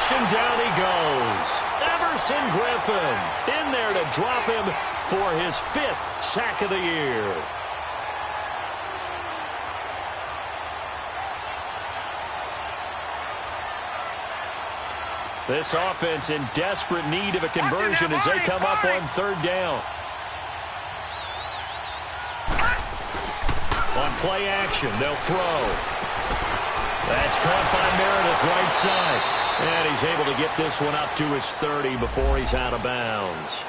reception, down he goes. Everson Griffin in there to drop him for his 5th sack of the year. This offense in desperate need of a conversion as they come up on 3rd down. On play action, they'll throw. That's caught by Meredith right side. And he's able to get this one up to his 30 before he's out of bounds.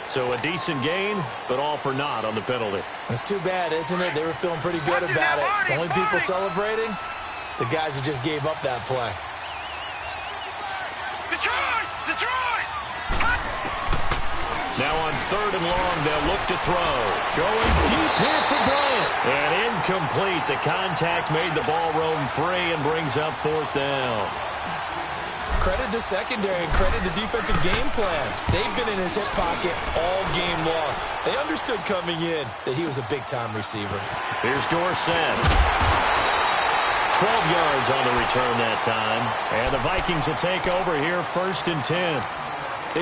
So a decent gain, but all for naught on the penalty. That's too bad, isn't it? They were feeling pretty good about it. The only people celebrating, the guys who just gave up that play. Detroit! Now on 3rd and long, they'll look to throw. Going deep here for Bryant. And incomplete. The contact made the ball roam free and brings up 4th down. Credit the secondary and credit the defensive game plan. They've been in his hip pocket all game long. They understood coming in that he was a big-time receiver. Here's Dorsett. 12 yards on the return that time. And the Vikings will take over here 1st and 10.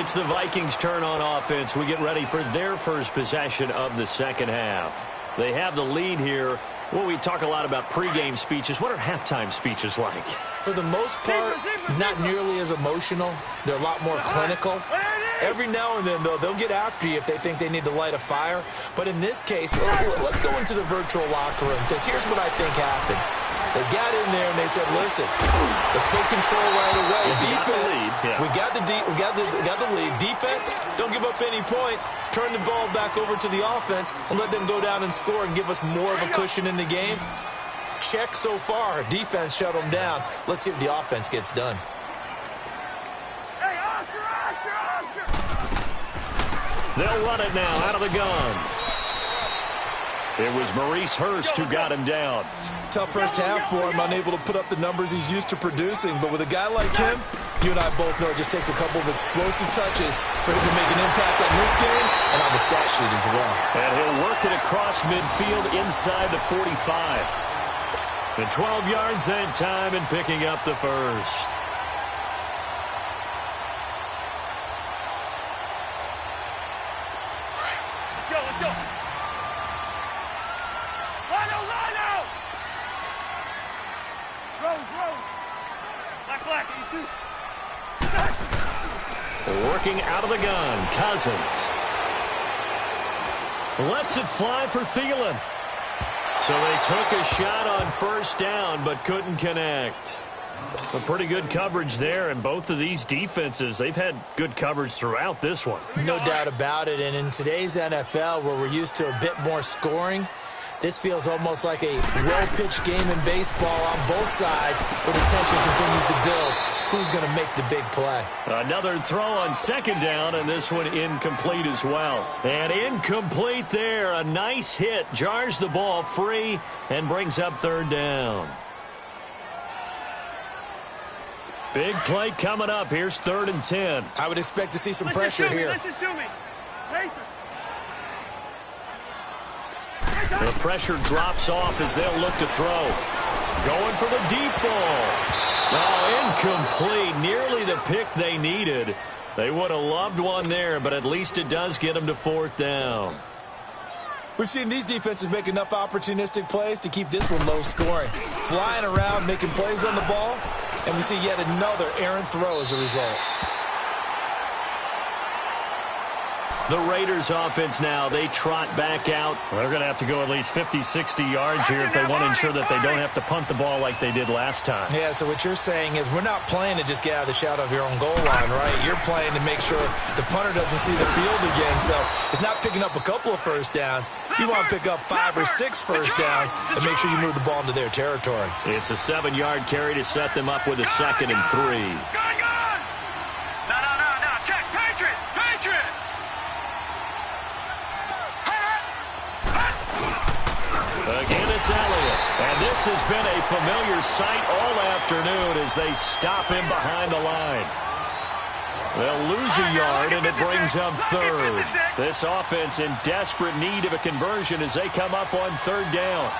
It's the Vikings' turn on offense. We get ready for their first possession of the second half. They have the lead here. Well, we talk a lot about pregame speeches. What are halftime speeches like? For the most part, not nearly as emotional. They're a lot more clinical. Every now and then, though, they'll get after you if they think they need to light a fire. But in this case, let's go into the virtual locker room, because here's what I think happened. They got in there and they said, listen, let's take control right away. Defense, we got the lead. Defense, don't give up any points. Turn the ball back over to the offense and let them go down and score and give us more of a cushion in the game. Check so far. Defense shut them down. Let's see if the offense gets done. Hey, Oscar! They'll run it now out of the gun. It was Maurice Hurst who got him down. Tough first half for him, unable to put up the numbers he's used to producing. But with a guy like him, you and I both know it just takes a couple of explosive touches for him to make an impact on this game and on the stat sheet as well. And he'll work it across midfield inside the 45. And 12 yards that time and picking up the first. Let's go! Lino! Rose! Black, you too. Working out of the gun, Cousins. Lets it fly for Thielen. So they took a shot on 1st down, but couldn't connect. A pretty good coverage there, and both of these defenses, they've had good coverage throughout this one. No doubt about it, and in today's NFL, where we're used to a bit more scoring, this feels almost like a well-pitched game in baseball on both sides, where the tension continues to build. Who's going to make the big play? Another throw on 2nd down, and this one incomplete as well. And incomplete there. A nice hit. Jars the ball free and brings up 3rd down. Big play coming up. Here's 3rd and 10. I would expect to see some pressure here. Listen to me. The pressure drops off as they'll look to throw. Going for the deep ball. Oh, incomplete. Nearly the pick they needed. They would have loved one there, but at least it does get them to 4th down. We've seen these defenses make enough opportunistic plays to keep this one low scoring. Flying around, making plays on the ball, and we see yet another errant throw as a result. The Raiders offense now, they trot back out. They're going to have to go at least 50, 60 yards here if they want to ensure that they don't have to punt the ball like they did last time. Yeah, so what you're saying is we're not playing to just get out of the shadow of your own goal line, right? You're playing to make sure the punter doesn't see the field again. So it's not picking up a couple of first downs. You want to pick up 5 or 6 first downs and make sure you move the ball into their territory. It's a 7-yard carry to set them up with a 2nd and 3. No. Check. Patriot. Again, it's Elliott. And this has been a familiar sight all afternoon as they stop him behind the line. They'll lose a yard, and it brings up 3rd. This offense in desperate need of a conversion as they come up on 3rd down.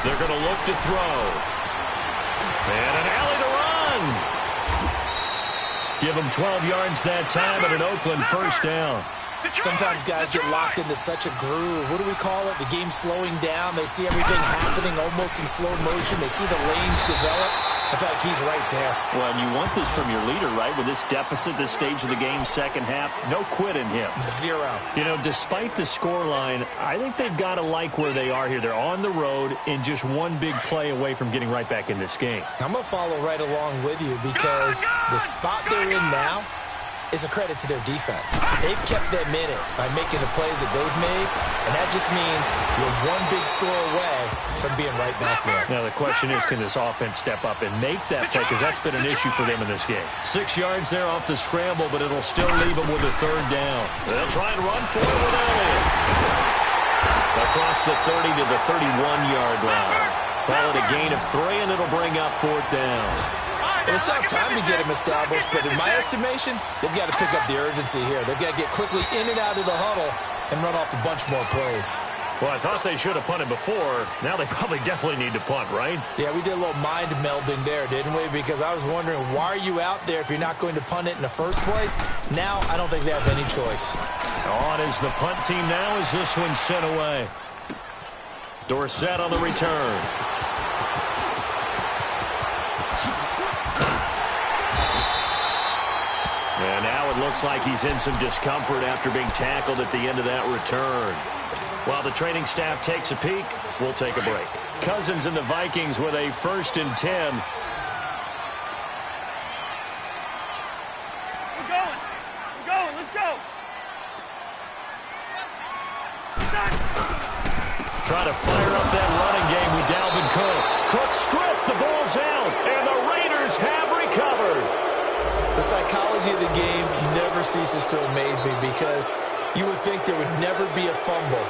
They're going to look to throw. And an alley to run. Give them 12 yards that time and an Oakland first down. Sometimes guys get locked into such a groove. What do we call it? The game slowing down. They see everything happening almost in slow motion. They see the lanes develop. I feel like he's right there. Well, and you want this from your leader, right? With this deficit, this stage of the game, second half, no quit in him. Zero. You know, despite the scoreline, I think they've got to like where they are here. They're on the road and just one big play away from getting right back in this game. I'm going to follow right along with you because the spot they're in now is a credit to their defense. They've kept them in it by making the plays that they've made, and that just means you're one big score away from being right back there. Now, the question is, can this offense step up and make that play? Because that's been an issue for them in this game. 6 yards there off the scramble, but it'll still leave them with a third down. They'll try and run for it with Elliott. Across the 30 to the 31-yard line. Call it a gain of 3, and it'll bring up fourth down. Well, it's not time to get him established, but in my estimation, they've got to pick up the urgency here. They've got to get quickly in and out of the huddle and run off a bunch more plays. Well, I thought they should have punted before. Now they probably definitely need to punt, right? Yeah, we did a little mind melding there, didn't we? Because I was wondering, why are you out there if you're not going to punt it in the first place? Now, I don't think they have any choice. On is the punt team now as this one's sent away. Dorsett on the return. And now it looks like he's in some discomfort after being tackled at the end of that return. While the training staff takes a peek, we'll take a break. Cousins and the Vikings with a 1st and 10. We're going, let's go. Try to fire up that running game with Dalvin Cook. Cook stripped, the ball's out, and the Raiders have recovered. The psychology of the game never ceases to amaze me because you would think there would never be a fumble.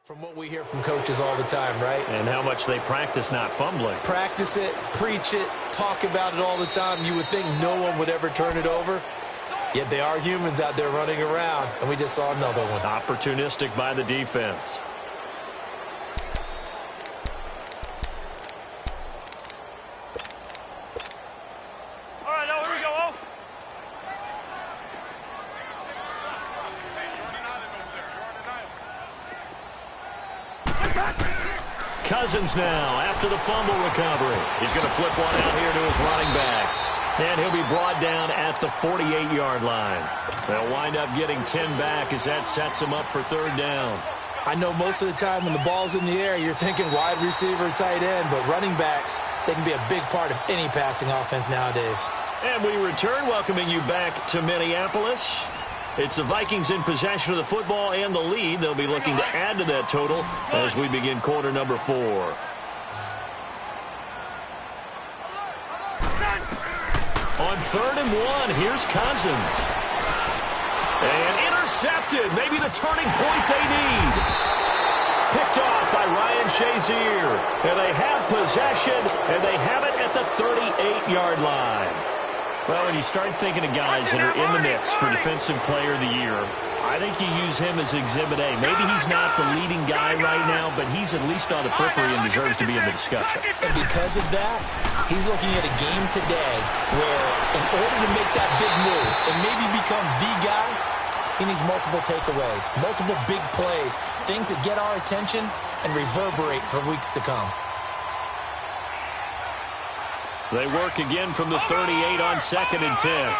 From what we hear from coaches all the time, right? And how much they practice not fumbling. Practice it, preach it, talk about it all the time. You would think no one would ever turn it over. Yet they are humans out there running around, and we just saw another one. Opportunistic by the defense. All right, now here we go. Cousins now after the fumble recovery. He's going to flip one out here to his running back. And he'll be brought down at the 48-yard line. They'll wind up getting 10 back as that sets him up for third down. I know most of the time when the ball's in the air, you're thinking wide receiver, tight end, but running backs, they can be a big part of any passing offense nowadays. And we return, welcoming you back to Minneapolis. It's the Vikings in possession of the football and the lead. They'll be looking to add to that total as we begin quarter number 4. On 3rd and 1, here's Cousins. And intercepted, maybe the turning point they need. Picked off by Ryan Shazier. And they have possession, and they have it at the 38-yard line. Well, when you start thinking of guys that are in the mix for Defensive Player of the Year, I think you use him as Exhibit A. Maybe he's not the leading guy right now, but he's at least on the periphery and deserves to be in the discussion. And because of that, he's looking at a game today where in order to make that big move and maybe become the guy, he needs multiple takeaways, multiple big plays, things that get our attention and reverberate for weeks to come. They work again from the 38 on 2nd and 10.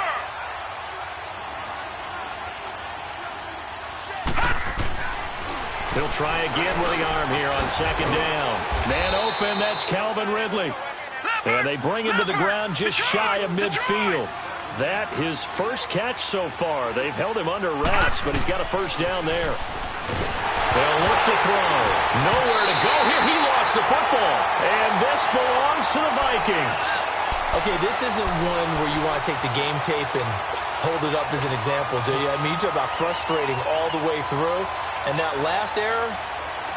He'll try again with the arm here on 2nd down. Man open, that's Calvin Ridley. And they bring him to the ground just shy of midfield. That his first catch so far. They've held him under wraps, but he's got a first down there. They'll look to throw. Nowhere to go here. He lost the football. And this belongs to the Vikings. Okay, this isn't one where you want to take the game tape and hold it up as an example, do you? I mean, you talk about frustrating all the way through. And that last error,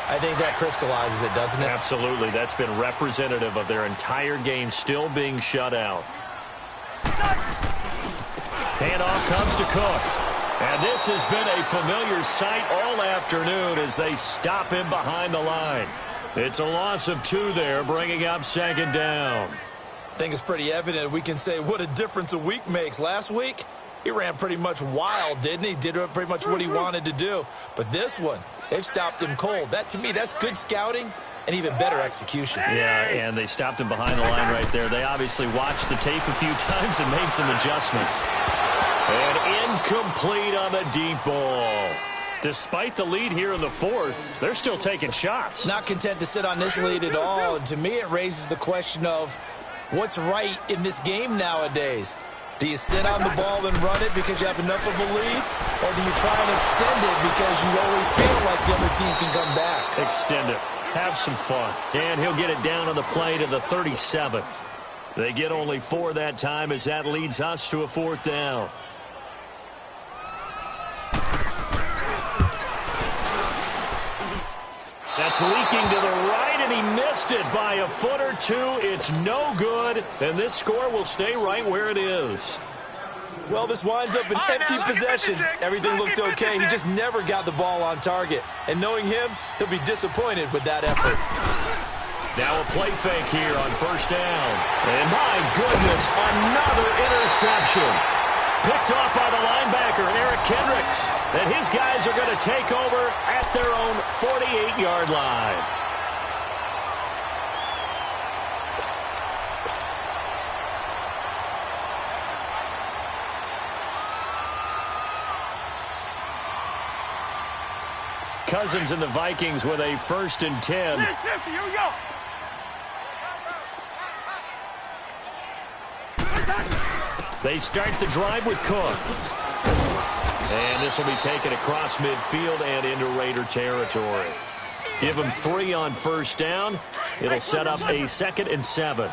I think that crystallizes it, doesn't it? Absolutely. That's been representative of their entire game still being shut out. Handoff comes to Cook. And this has been a familiar sight all afternoon as they stop him behind the line. It's a loss of 2 there, bringing up second down. I think it's pretty evident we can say what a difference a week makes. Last week, he ran pretty much wild, didn't he? Did pretty much what he wanted to do. But this one, they've stopped him cold. That, to me, that's good scouting and even better execution. Yeah, and they stopped him behind the line right there. They obviously watched the tape a few times and made some adjustments. And incomplete on the deep ball. Despite the lead here in the fourth, they're still taking shots. Not content to sit on this lead at all. And to me, it raises the question of what's right in this game nowadays. Do you sit on the ball and run it because you have enough of a lead? Or do you try and extend it because you always feel like the other team can come back? Extend it. Have some fun. And he'll get it down on the play to the 37. They get only 4 that time as that leads us to a 4th down. That's leaking to the right, and he missed it by a foot or 2. It's no good, and this score will stay right where it is. Well, this winds up an empty possession. Everything looked okay. He just never got the ball on target. And knowing him, he'll be disappointed with that effort. Now a play fake here on 1st down. And my goodness, another interception. Picked off by the linebacker, Eric Kendricks. And his guys are going to take over at their own 48-yard line. Cousins and the Vikings with a 1st and 10. Here we go. They start the drive with Cook. And this will be taken across midfield and into Raider territory. Give them 3 on 1st down. It'll set up a 2nd and 7.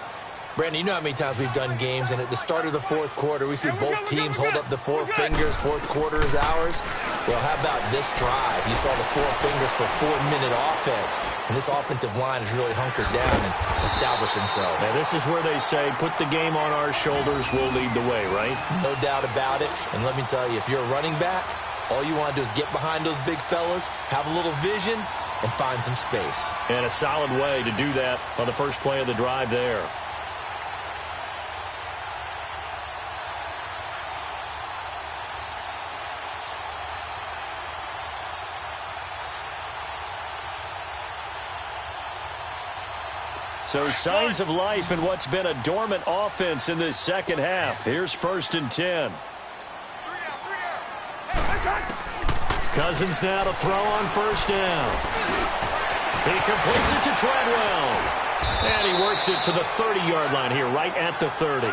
Brandon, you know how many times we've done games, and at the start of the 4th quarter, we see both teams hold up the 4 fingers. 4th quarter is ours. Well, how about this drive? You saw the 4 fingers for 4-minute offense, and this offensive line has really hunkered down and established themselves. And this is where they say, put the game on our shoulders, we'll lead the way, right? No doubt about it. And let me tell you, if you're a running back, all you want to do is get behind those big fellas, have a little vision, and find some space. And a solid way to do that on the first play of the drive there. So signs of life in what's been a dormant offense in this second half. Here's 1st and 10. Cousins now to throw on 1st down. He completes it to Treadwell. And he works it to the 30-yard line here, right at the 30.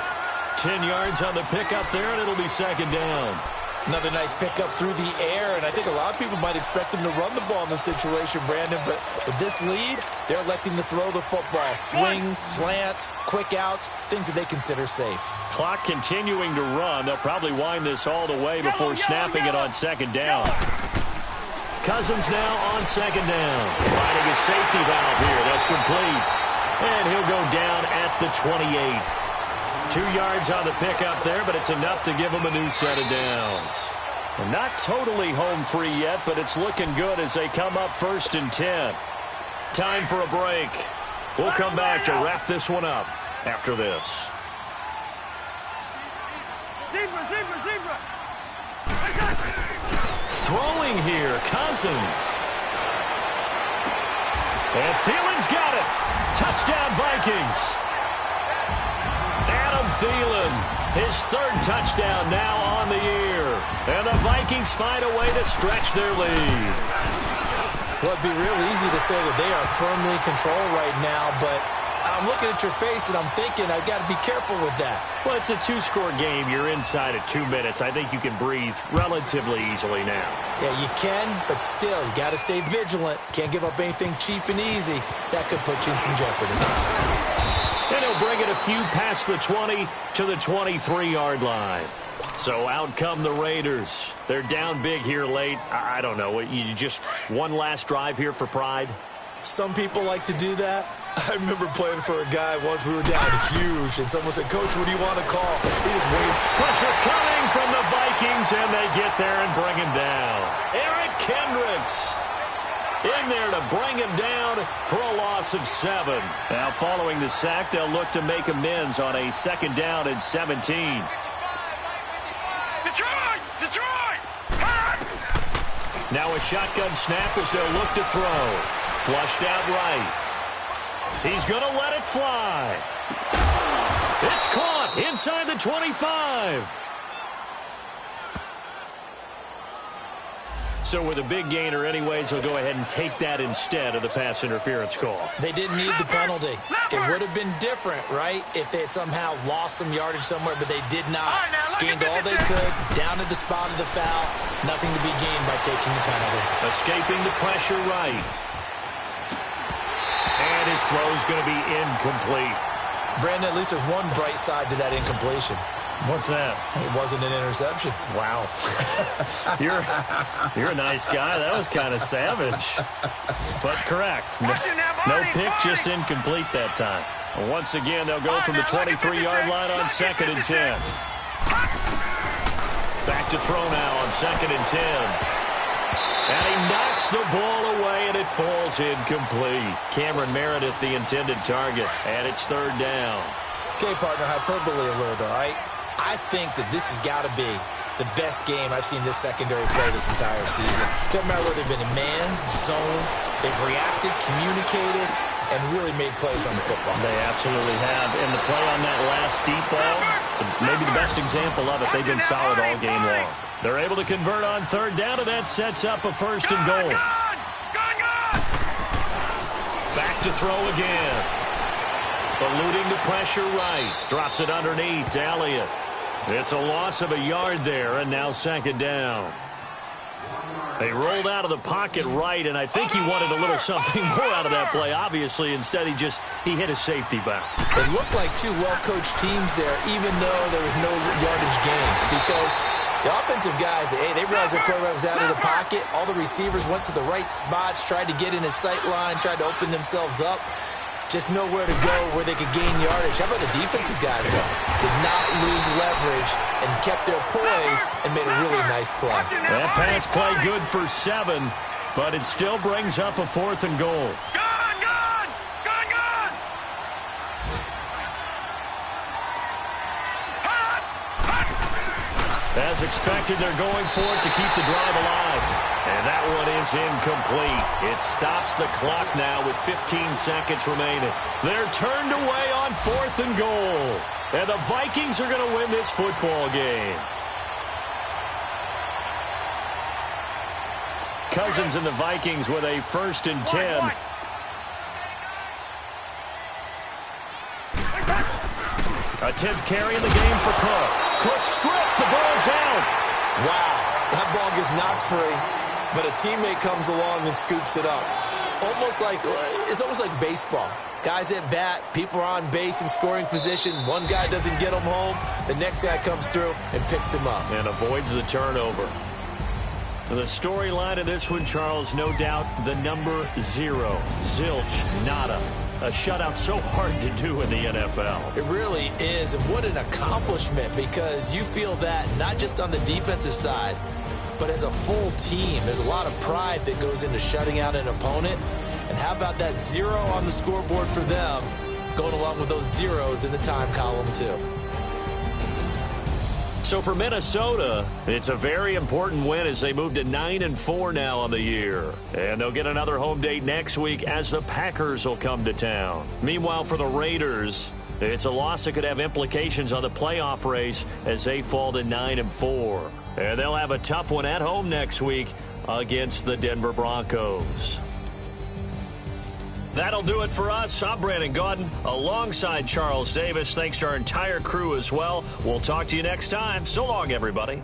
10 yards on the pickup there, and it'll be 2nd down. Another nice pickup through the air, and I think a lot of people might expect them to run the ball in this situation, Brandon, but with this lead, they're electing to throw the football. Swings, slants, quick outs, things that they consider safe. Clock continuing to run. They'll probably wind this all the way before snapping it on 2nd down. Cousins now on 2nd down. Finding a safety valve here. That's complete. And he'll go down at the 28. 2 yards on the pickup there, but it's enough to give him a new set of downs. Well, not totally home free yet, but it's looking good as they come up 1st and 10. Time for a break. We'll come back to wrap this one up after this. Zebra. Throwing here, Cousins. And Thielen's got it. Touchdown, Vikings. Adam Thielen, his 3rd touchdown now on the year. And the Vikings find a way to stretch their lead. Well, it'd be real easy to say that they are firmly in control right now, but I'm looking at your face and I'm thinking I've got to be careful with that. Well, it's a 2-score game. You're inside of 2 minutes. I think you can breathe relatively easily now. Yeah, you can, but still, you got to stay vigilant. Can't give up anything cheap and easy. That could put you in some jeopardy. And he'll bring it a few past the 20 to the 23-yard line. So out come the Raiders. They're down big here late. I don't know. You just one last drive here for pride? Some people like to do that. I remember playing for a guy once. We were down huge, and someone said, "Coach, what do you want to call?" He just waved. Pressure coming from the Vikings, and they get there and bring him down. Eric Kendricks. in there to bring him down for a loss of 7. Now, following the sack, they'll look to make amends on a 2nd down and 17. Detroit! Now a shotgun snap as they'll look to throw. Flushed out right. He's going to let it fly. It's caught inside the 25. So with a big gainer anyways, he'll go ahead and take that instead of the pass interference call. They didn't need the penalty. It would have been different, right, if they had somehow lost some yardage somewhere, but they did not. Gained all they could, down at the spot of the foul. Nothing to be gained by taking the penalty. Escaping the pressure right. And his throw's going to be incomplete. Brandon, at least there's one bright side to that incompletion. What's that? It wasn't an interception. Wow. You're a nice guy. That was kind of savage. But correct. No pick, just incomplete that time. Once again, they'll go from the 23-yard line on 2nd and 10. Back to throw now on 2nd and 10. And he knocks the ball away, and it falls incomplete. Cameron Meredith, the intended target, and it's 3rd down. Okay, partner, hyperbole alert, all right? I think that this has got to be the best game I've seen this secondary play this entire season. Doesn't matter whether they've been in man, zone, they've reacted, communicated, and really made plays on the football. They absolutely have. And the play on that last deep ball, maybe the best example of it, they've been solid all game long. They're able to convert on 3rd down, and that sets up a 1st and goal. Back to throw again. Eluding the pressure right. Drops it underneath to Elliott. It's a loss of a yard there, and now 2nd down. They rolled out of the pocket right, and I think he wanted a little something more out of that play. Obviously, instead he hit a safety back. It looked like two well-coached teams there, even though there was no yardage gain, because the offensive guys, hey, they realized their quarterback was out of the pocket. All the receivers went to the right spots, tried to get in his sight line, tried to open themselves up. Just nowhere to go where they could gain yardage. How about the defensive guys, though? Did not lose leverage and kept their poise and made a really nice play. That pass play good for 7, but it still brings up a 4th and goal. As expected, they're going for it to keep the drive alive. And that one is incomplete. It stops the clock now with 15 seconds remaining. They're turned away on 4th and goal. And the Vikings are going to win this football game. Cousins and the Vikings with a 1st and 10. A 10th carry in the game for Cook. Cook stripped. The ball's out. Wow. That ball gets knocked free, but a teammate comes along and scoops it up. It's almost like baseball. Guys at bat, people are on base in scoring position. One guy doesn't get him home. The next guy comes through and picks him up. And avoids the turnover. The storyline of this one, Charles, no doubt the number 0. Zilch, nada. A shutout so hard to do in the NFL. It really is, and what an accomplishment, because you feel that not just on the defensive side, but as a full team. There's a lot of pride that goes into shutting out an opponent. And how about that 0 on the scoreboard for them, going along with those zeros in the time column, too. So for Minnesota, it's a very important win as they move to 9-4 now on the year. And they'll get another home date next week as the Packers will come to town. Meanwhile, for the Raiders, it's a loss that could have implications on the playoff race as they fall to 9-4. And they'll have a tough one at home next week against the Denver Broncos. That'll do it for us. I'm Brandon Gaudin alongside Charles Davis. Thanks to our entire crew as well. We'll talk to you next time. So long, everybody.